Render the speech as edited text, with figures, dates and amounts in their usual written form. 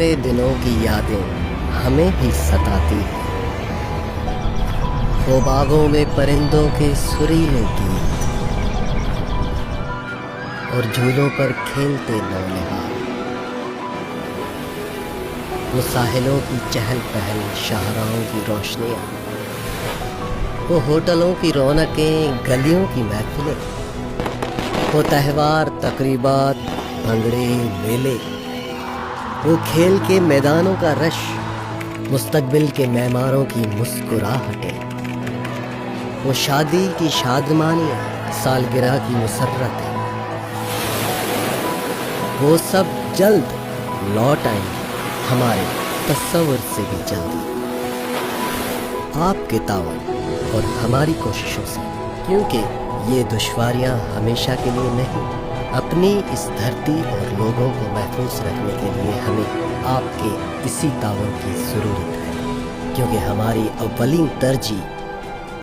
گزرے دنوں کی یادیں ہمیں بھی ستاتی ہیں، وہ باغوں میں پرندوں کے سریلے گیت اور جھولوں پر کھیلتے نونہال، وہ ساحلوں کی چہل پہل، شاہراہوں کی روشنیاں، وہ ہوٹلوں کی رونقیں، گلیوں کی محفلیں، وہ تہوار، تقریبات، بھنگڑے، میلے، وہ کھیل کے میدانوں کا رش، مستقبل کے معماروں کی مسکراہٹیں، وہ شادی کی شادمانیاں، سالگرہ کی مسرتیں، وہ سب جلد لوٹ آئیں گے، ہمارے تصور سے بھی جلدی، آپ کے تعاون اور ہماری کوششوں سے، کیونکہ یہ دشواریاں ہمیشہ کے لیے نہیں، اپنی اس دھرتی اور لوگوں کو محفوظ رکھنے کے لیے ہمیں آپ کے اسی تعاون کی ضرورت ہے، کیونکہ ہماری اولین ترجیح